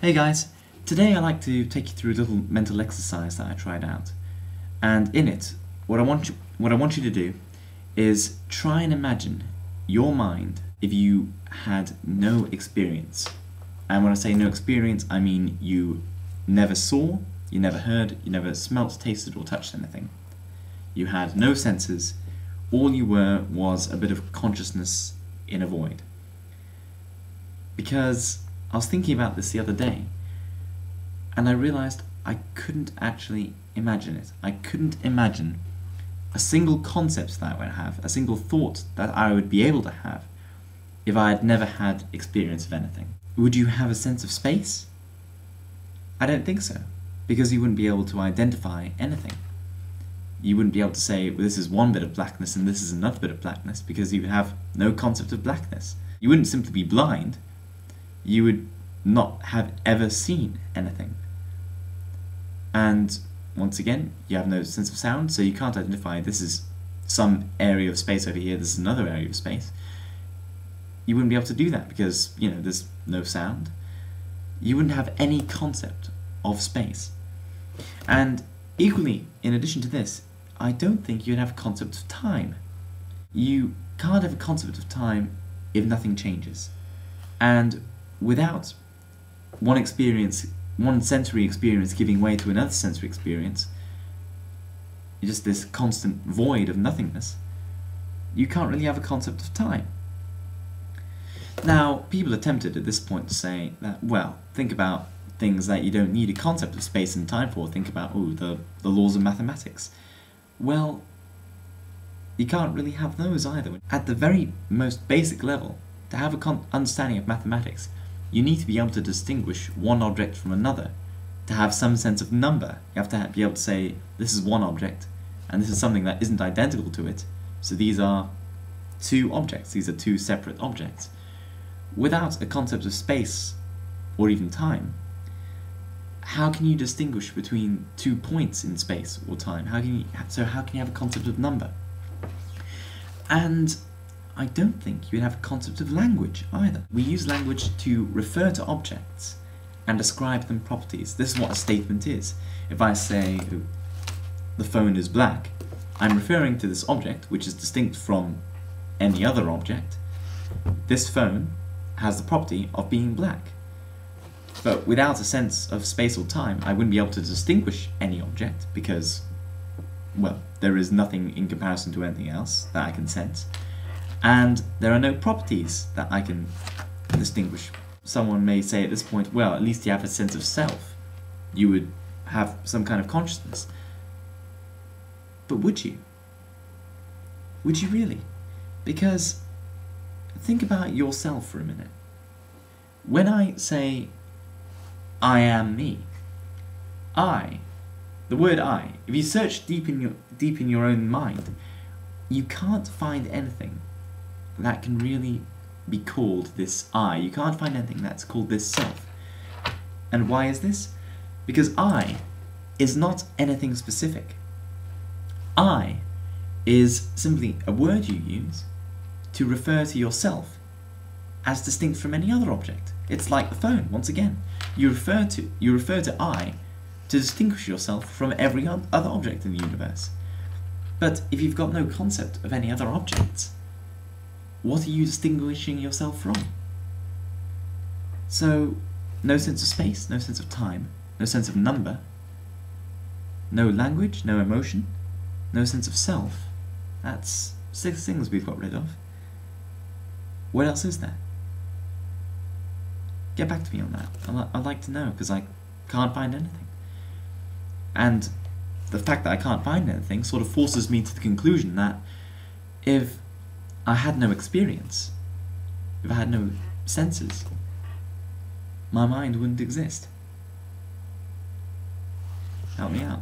Hey guys, today I'd like to take you through a little mental exercise that I tried out. And in it, what I want you to do is try and imagine your mind if you had no experience. And when I say no experience, I mean you never saw, you never heard, you never smelt, tasted or touched anything. You had no senses, all you were was a bit of consciousness in a void. Because I was thinking about this the other day, and I realized I couldn't actually imagine it. I couldn't imagine a single concept that I would have, a single thought that I would be able to have, if I had never had experience of anything. Would you have a sense of space? I don't think so, because you wouldn't be able to identify anything. You wouldn't be able to say, well, this is one bit of blackness and this is another bit of blackness, because you would have no concept of blackness. You wouldn't simply be blind. You would not have ever seen anything. And once again, you have no sense of sound, so you can't identify this is some area of space over here, this is another area of space. You wouldn't be able to do that because, there's no sound. You wouldn't have any concept of space. And equally, in addition to this, I don't think you'd have a concept of time. You can't have a concept of time if nothing changes. And without one sensory experience giving way to another sensory experience, just this constant void of nothingness, you can't really have a concept of time. Now, people are tempted at this point to say that, well, think about things that you don't need a concept of space and time for. Think about, the laws of mathematics. Well, you can't really have those either. At the very most basic level, to have an understanding of mathematics, you need to be able to distinguish one object from another. To have some sense of number, you have to be able to say, this is one object, and this is something that isn't identical to it, so these are two objects, these are two separate objects. Without a concept of space, or even time, how can you distinguish between 2 points in space or time? How can you have a concept of number? And I don't think you'd have a concept of language either. We use language to refer to objects and ascribe them properties. This is what a statement is. If I say the phone is black, I'm referring to this object, which is distinct from any other object. This phone has the property of being black. But without a sense of space or time, I wouldn't be able to distinguish any object because, well, there is nothing in comparison to anything else that I can sense. And there are no properties that I can distinguish. Someone may say at this point, well, at least you have a sense of self. You would have some kind of consciousness. But would you? Would you really? Because think about yourself for a minute. When I say, I am me, the word I, if you search deep in your own mind, you can't find anything that can really be called this I. You can't find anything that's called this self. And why is this? Because I is not anything specific. I is simply a word you use to refer to yourself as distinct from any other object. It's like the phone, once again. You refer to I to distinguish yourself from every other object in the universe. But if you've got no concept of any other objects, what are you distinguishing yourself from? So, no sense of space, no sense of time, no sense of number, no language, no emotion, no sense of self. That's 6 things we've got rid of. What else is there? Get back to me on that. I'd like to know, because I can't find anything. And the fact that I can't find anything sort of forces me to the conclusion that if I had no experience, if I had no senses, my mind wouldn't exist. Help me out.